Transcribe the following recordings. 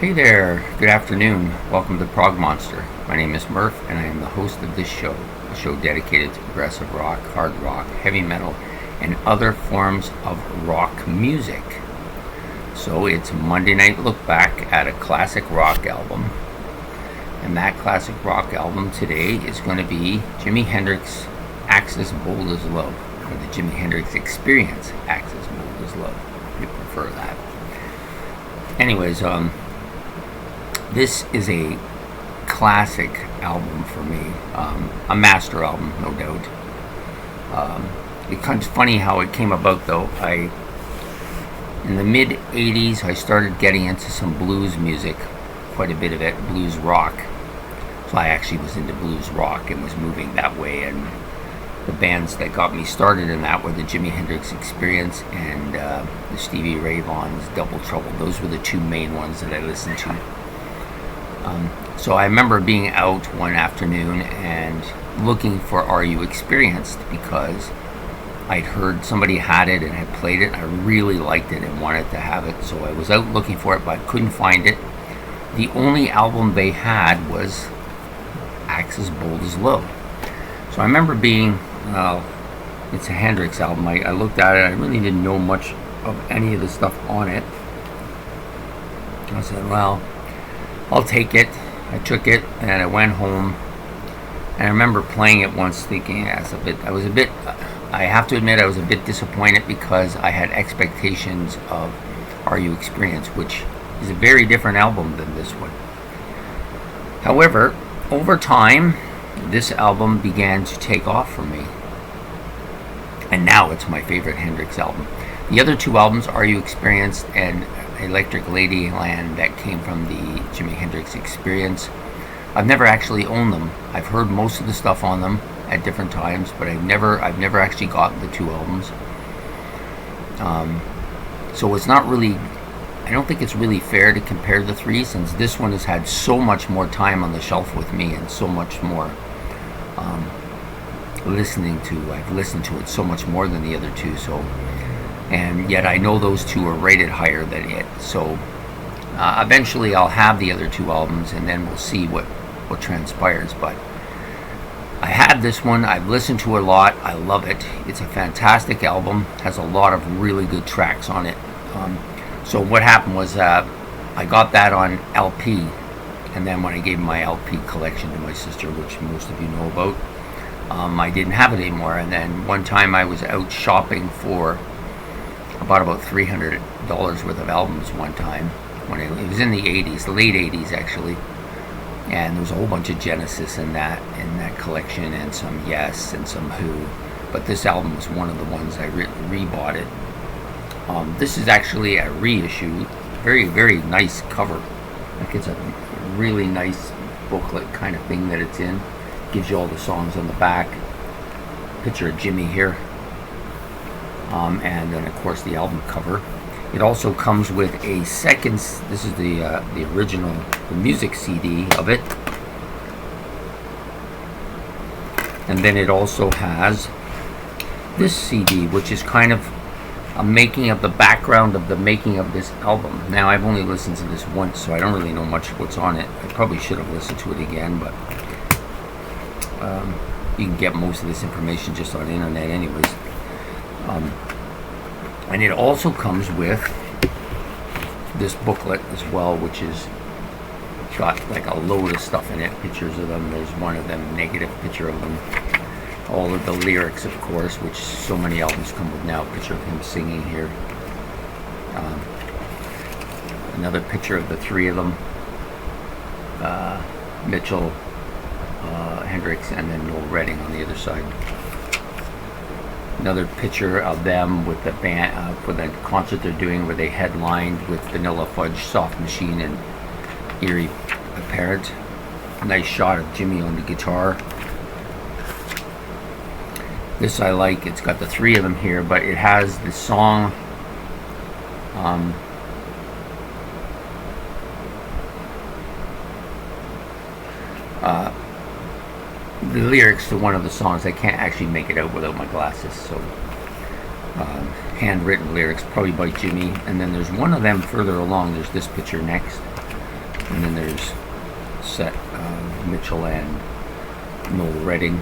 Hey there, good afternoon. Welcome to Prog Monster. My name is Murph, and I am the host of this show, a show dedicated to progressive rock, hard rock, heavy metal, and other forms of rock music. So it's Monday Night Look Back at a classic rock album. And that classic rock album today is going to be Jimi Hendrix, Axis Bold as Love, or the Jimi Hendrix Experience, Axis Bold as Love, if you prefer that. Anyways, this is a classic album for me, a master album, no doubt. It's funny how it came about, though. In the mid '80s, I started getting into some blues music, quite a bit of it, blues rock. So I actually was into blues rock and was moving that way. And the bands that got me started in that were the Jimi Hendrix Experience and the Stevie Ray Vaughan's Double Trouble. Those were the two main ones that I listened to. So I remember being out one afternoon and looking for Are You Experienced, because I'd heard somebody had it and had played it. I really liked it and wanted to have it, so I was out looking for it, but I couldn't find it. The only album they had was Axis Bold as Love. So I remember being, it's a Hendrix album. I looked at it, I really didn't know much of any of the stuff on it. I said, well, I'll take it. I took it and I went home, and I remember playing it once, thinking I have to admit I was a bit disappointed, because I had expectations of Are You Experienced, which is a very different album than this one. However, over time, this album began to take off for me, and now it's my favorite Hendrix album. The other two albums, Are You Experienced and Electric Ladyland, that came from the Jimi Hendrix Experience, I've never actually owned them. I've heard most of the stuff on them at different times, but I've never actually gotten the two albums. So it's not really, I don't think it's really fair to compare the three, since this one has had so much more time on the shelf with me and so much more I've listened to it so much more than the other two. So, and yet I know those two are rated higher than it. So eventually I'll have the other two albums, and then we'll see what transpires. But I had this one. I've listened to it a lot. I love it. It's a fantastic album. Has a lot of really good tracks on it. So what happened was I got that on LP, and then when I gave my LP collection to my sister, which most of you know about, I didn't have it anymore. And then one time I was out shopping for about $300 worth of albums one time, when it was in the 80s, the late 80s actually, and there was a whole bunch of Genesis in that collection, and some Yes and some Who, but this album was one of the ones I re-bought it. This is actually a reissue, very, very nice cover. Like, it's a really nice booklet kind of thing that it's in. Gives you all the songs on the back. Picture of Jimmy here. And then of course the album cover. It also comes with a second, this is the original, the music CD of it. And then it also has this CD, which is kind of a making of the background of the making of this album. Now, I've only listened to this once, so I don't really know much what's on it. I probably should have listened to it again, but you can get most of this information just on the internet anyways. And it also comes with this booklet as well, which is got like a load of stuff in it, pictures of them. There's one of them, negative picture of them. All of the lyrics, of course, which so many albums come with now. Picture of him singing here. Another picture of the three of them. Mitchell, Hendrix, and then Noel Redding on the other side. Another picture of them with the band for the concert they're doing, where they headlined with Vanilla Fudge, Soft Machine, and Eerie Apparent. Nice shot of Jimmy on the guitar. This I like. It's got the three of them here, but it has the song the lyrics to one of the songs. I can't actually make it out without my glasses, so handwritten lyrics, probably by Jimmy. And then there's one of them further along. There's this picture next. And then there's set Mitchell and Noel Redding.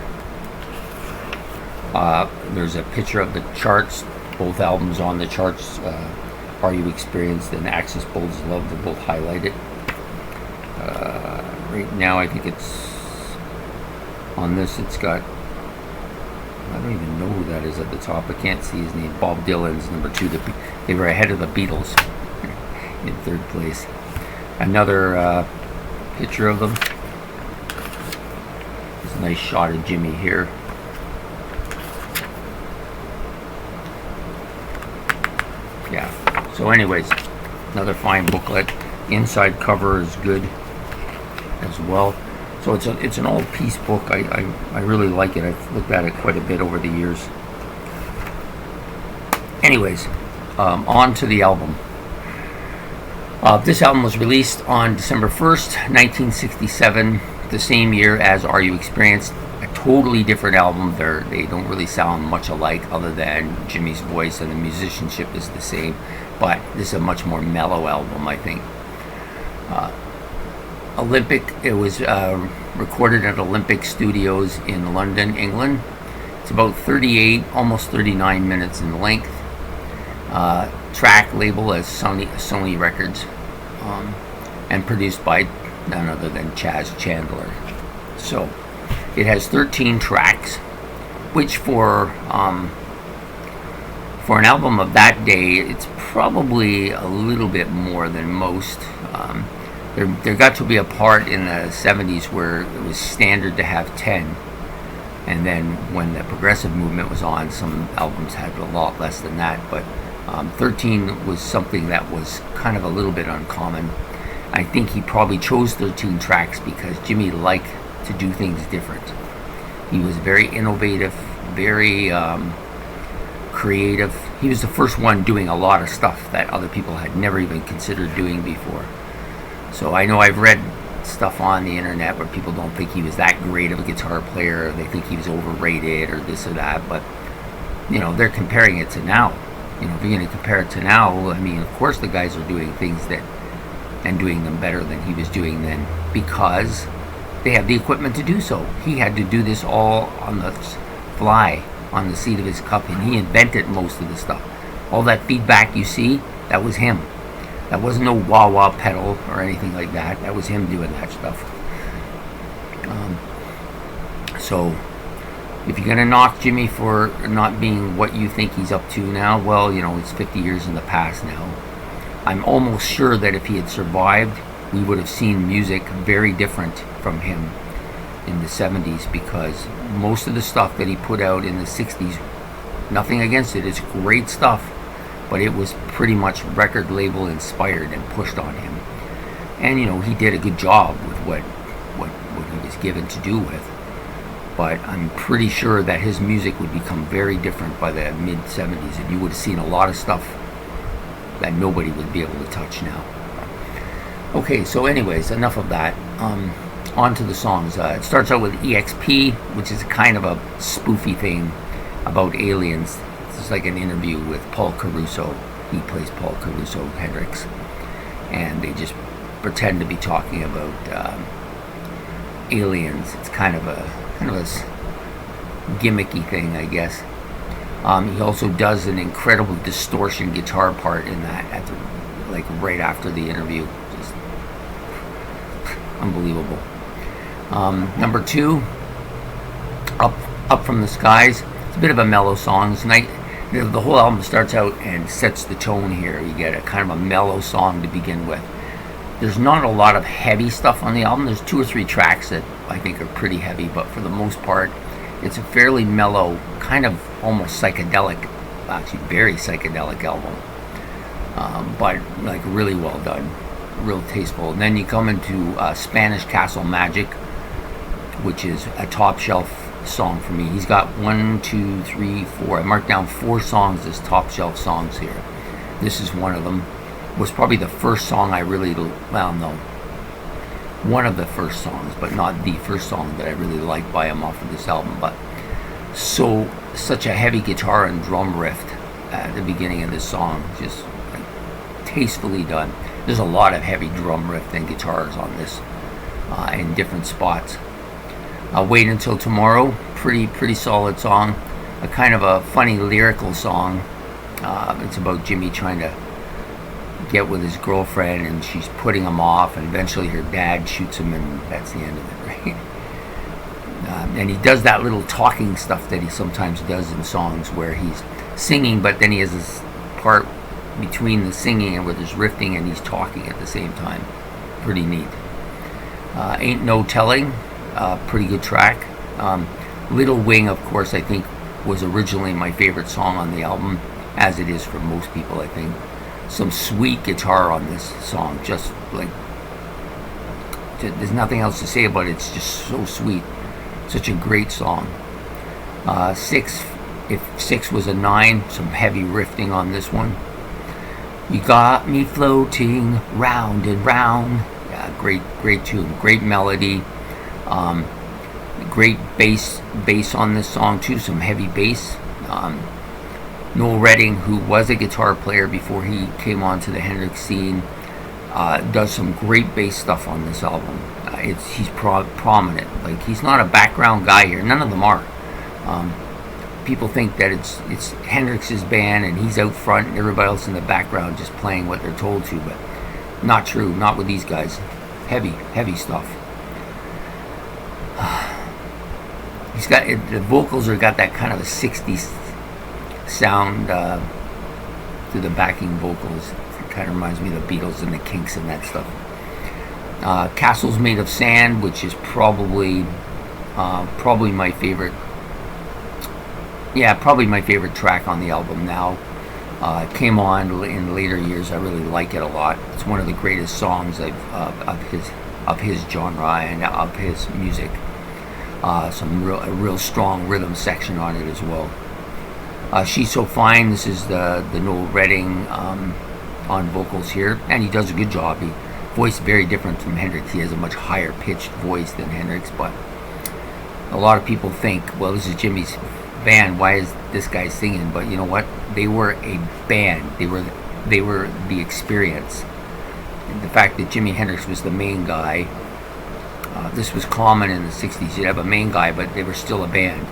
There's a picture of the charts, both albums on the charts. Are You Experienced and Axis Bold's Love, they're both highlighted. Right now I think it's on this, it's got, I don't even know who that is at the top. I can't see his name. Bob Dylan's number 2. They were ahead of the Beatles in 3rd place. Another picture of them. There's a nice shot of Jimmy here. Yeah. So anyways, another fine booklet. Inside cover is good as well. So it's an old piece book. I really like it. I've looked at it quite a bit over the years. Anyways, on to the album. This album was released on December 1st, 1967, the same year as Are You Experienced? A totally different album. They don't really sound much alike, other than Jimmy's voice and the musicianship is the same. But this is a much more mellow album, I think. Olympic, it was recorded at Olympic Studios in London, England. It's about 38, almost 39 minutes in length. Track label as Sony Records, and produced by none other than Chaz Chandler. So it has 13 tracks, which for an album of that day, it's probably a little bit more than most. There got to be a part in the 70s where it was standard to have 10, and then when the progressive movement was on, some albums had a lot less than that, but 13 was something that was kind of a little bit uncommon. I think he probably chose 13 tracks because Jimmy liked to do things different. He was very innovative, very creative. He was the first one doing a lot of stuff that other people had never even considered doing before. So I know I've read stuff on the internet where people don't think he was that great of a guitar player, they think he was overrated or this or that, but you know, they're comparing it to now. You know, if you're going to compare it to now, I mean, of course the guys are doing things and doing them better than he was doing then, because they have the equipment to do so. He had to do this all on the fly, on the seat of his cup, and he invented most of the stuff. All that feedback you see, that was him. That wasn't no wah-wah pedal or anything like that. That was him doing that stuff. So if you're going to knock Jimmy for not being what you think he's up to now, well, you know, it's 50 years in the past now. I'm almost sure that if he had survived, we would have seen music very different from him in the 70s, because most of the stuff that he put out in the 60s, nothing against it, it's great stuff, but it was pretty much record label inspired and pushed on him. And, you know, he did a good job with what he was given to do with. But I'm pretty sure that his music would become very different by the mid-70s, and you would have seen a lot of stuff that nobody would be able to touch now. Okay, so anyways, enough of that. On to the songs. It starts out with EXP, which is kind of a spoofy thing about aliens. It's like an interview with Paul Caruso. He plays Paul Caruso, Hendrix. And they just pretend to be talking about aliens. It's kind of a gimmicky thing, I guess. He also does an incredible distortion guitar part in that, right after the interview. Just unbelievable. Number 2, Up From the Skies. It's a bit of a mellow song. It's nice. The whole album starts out and sets the tone here. You get a kind of a mellow song to begin with. There's not a lot of heavy stuff on the album. There's 2 or 3 tracks that I think are pretty heavy, but for the most part, it's a fairly mellow, kind of almost psychedelic, actually very psychedelic album. But like really well done, real tasteful. And then you come into Spanish Castle Magic, which is a top shelf song for me. He's got 1, 2, 3, 4. I marked down 4 songs as top shelf songs here. This is one of them. Was probably the first song I really, one of the first songs, but not the first song that I really liked by him off of this album. But such a heavy guitar and drum riff at the beginning of this song, just like, tastefully done. There's a lot of heavy drum riff and guitars on this in different spots. Wait Until Tomorrow, pretty solid song. A kind of a funny lyrical song. It's about Jimmy trying to get with his girlfriend, and she's putting him off, and eventually her dad shoots him, and that's the end of it, right? And he does that little talking stuff that he sometimes does in songs where he's singing, but then he has this part between the singing and with his riffing, and he's talking at the same time. Pretty neat. Ain't No Telling, pretty good track. Little Wing, of course, I think was originally my favorite song on the album, as it is for most people, I think. Some sweet guitar on this song, just like, there's nothing else to say about it. It's just so sweet. Such a great song. 6, if 6 was a 9, some heavy riffing on this one. You Got Me Floating Round and Round. Yeah, great tune, great melody. Great bass on this song too, some heavy bass. Noel Redding, who was a guitar player before he came onto the Hendrix scene, does some great bass stuff on this album. He's prominent. Like, he's not a background guy here. None of them are. People think that it's Hendrix's band and he's out front and everybody else in the background just playing what they're told to, but not true. Not with these guys. Heavy stuff. He's got the vocals are got that kind of a 60s sound to the backing vocals. It kind of reminds me of the Beatles and the Kinks and that stuff. Castles Made of Sand, which is probably my favorite. Yeah, probably my favorite track on the album now. It came on in later years. I really like it a lot. It's one of the greatest songs of his genre and of his music. A real strong rhythm section on it as well. She's So Fine. This is the Noel Redding on vocals here, and he does a good job. He voice very different from Hendrix. He has a much higher pitched voice than Hendrix, but a lot of people think, well, this is Jimmy's band. Why is this guy singing? But you know what? They were a band. They were the Experience. And the fact that Jimi Hendrix was the main guy. This was common in the 60s. You'd have a main guy, but they were still a band.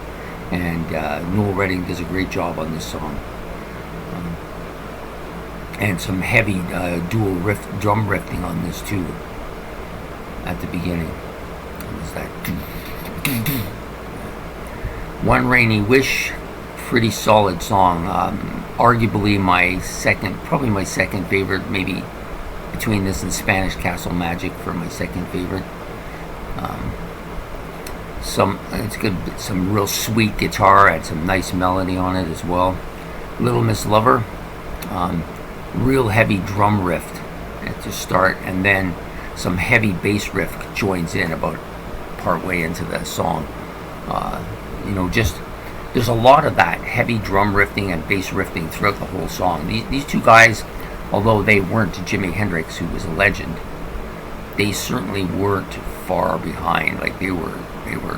And Noel Redding does a great job on this song. And some heavy dual drum riffing on this too. At the beginning. What was that? One Rainy Wish, pretty solid song. Arguably probably my second favorite, maybe between this and Spanish Castle Magic for my second favorite. It's good. Some real sweet guitar, had some nice melody on it as well. Little Miss Lover, real heavy drum riff to start, and then some heavy bass riff joins in about partway into the song. There's a lot of that heavy drum riffing and bass riffing throughout the whole song. These two guys, although they weren't Jimi Hendrix, who was a legend, they certainly weren't far behind. Like, they were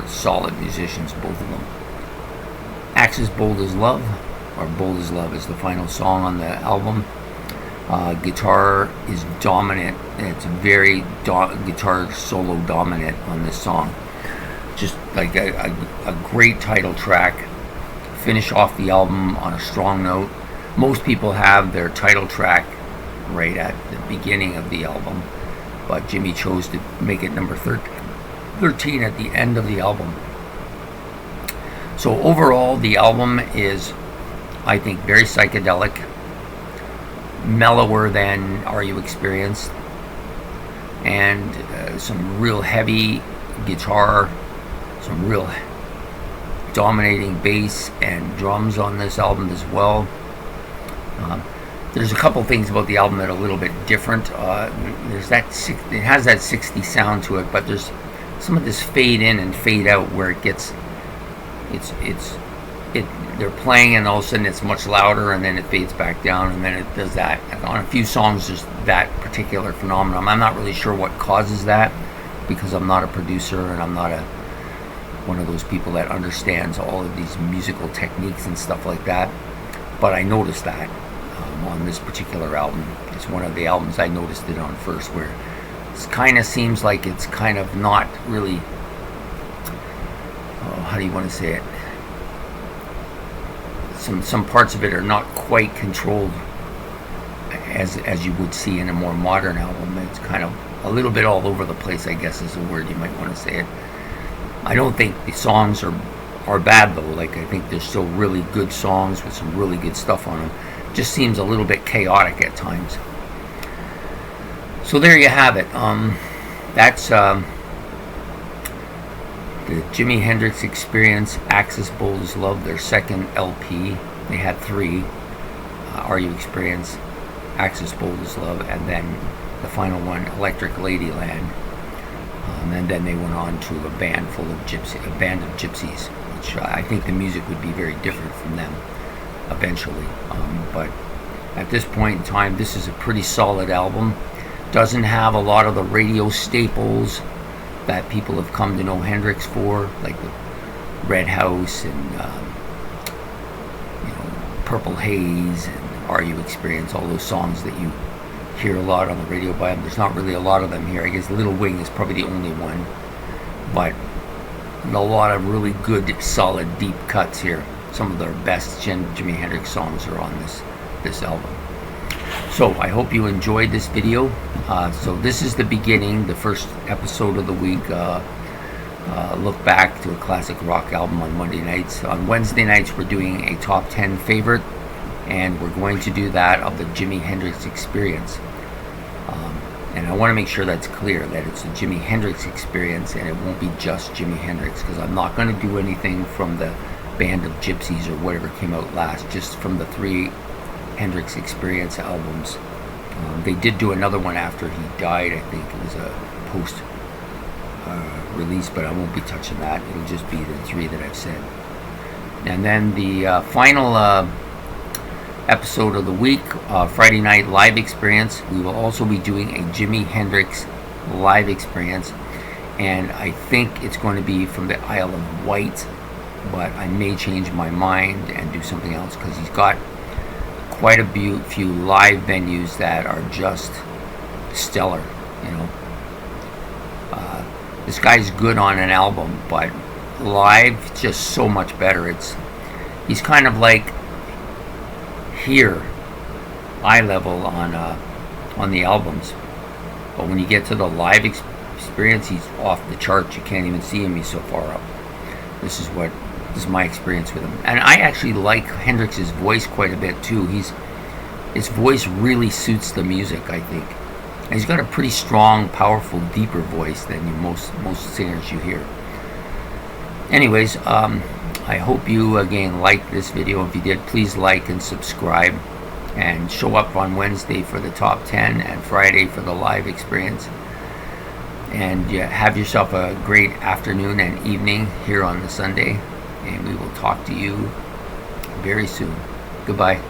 solid musicians, both of them. Axis Bold as Love, or Bold as Love, is the final song on the album. Guitar is dominant, and it's very guitar solo dominant on this song. Just like a great title track. Finish off the album on a strong note. Most people have their title track right at the beginning of the album, but Jimmy chose to make it number 13 at the end of the album. So overall, the album is, I think, very psychedelic, mellower than Are You Experienced, and some real heavy guitar, some real dominating bass and drums on this album as well. There's a couple things about the album that are a little bit different. It has that 60s sound to it, but there's some of this fade in and fade out where it gets, they're playing and all of a sudden it's much louder and then it fades back down and then it does that. On a few songs there's that particular phenomenon. I'm not really sure what causes that because I'm not a producer and I'm not one of those people that understands all of these musical techniques and stuff like that. But I noticed that on this particular album. It's one of the albums I noticed it on first, where it kind of seems like it's kind of not really, how do you want to say it? Some parts of it are not quite controlled as you would see in a more modern album. It's kind of a little bit all over the place, I guess is the word you might want to say it. I don't think the songs are bad though. Like, I think there's still really good songs with some really good stuff on them. Just seems a little bit chaotic at times. So there you have it. That's the Jimi Hendrix Experience, Axis Bold as Love, their second LP. They had 3, Are You Experience, Axis Bold as Love, and then the final one, Electric Ladyland. And then they went on to a band of gypsies, which I think the music would be very different from them eventually. But at this point in time, this is a pretty solid album. Doesn't have a lot of the radio staples that people have come to know Hendrix for, like the Red House and Purple Haze and Are You Experience, all those songs that you hear a lot on the radio by them. There's not really a lot of them here. I guess Little Wing is probably the only one, but a lot of really good, solid, deep cuts here. Some of their best Jimi Hendrix songs are on this album. So I hope you enjoyed this video. So this is the beginning, the first episode of the week. Look back to a classic rock album on Monday nights. On Wednesday nights, we're doing a top 10 favorite, and we're going to do that of the Jimi Hendrix Experience. And I want to make sure that's clear, that it's the Jimi Hendrix Experience, and it won't be just Jimi Hendrix, because I'm not going to do anything from the Band of Gypsies or whatever came out last, just from the 3 Hendrix Experience albums. They did do another one after he died. I think it was a post release, but I won't be touching that. It'll just be the 3 that I've said. And then the final episode of the week, Friday Night Live Experience, we will also be doing a Jimi Hendrix Live Experience, and I think it's going to be from the Isle of Wight, but I may change my mind and do something else, because he's got quite a few live venues that are just stellar. This guy's good on an album, but live just so much better. He's kind of like here, eye level on the albums, but when you get to the live experience, he's off the charts. You can't even see him, he's so far up. This is my experience with him. And I actually like Hendrix's voice quite a bit too. His voice really suits the music, I think. And he's got a pretty strong, powerful, deeper voice than most singers you hear. Anyways, I hope you again liked this video. If you did, please like and subscribe, and show up on Wednesday for the top 10 and Friday for the live experience. And have yourself a great afternoon and evening here on the Sunday, and we will talk to you very soon. Goodbye.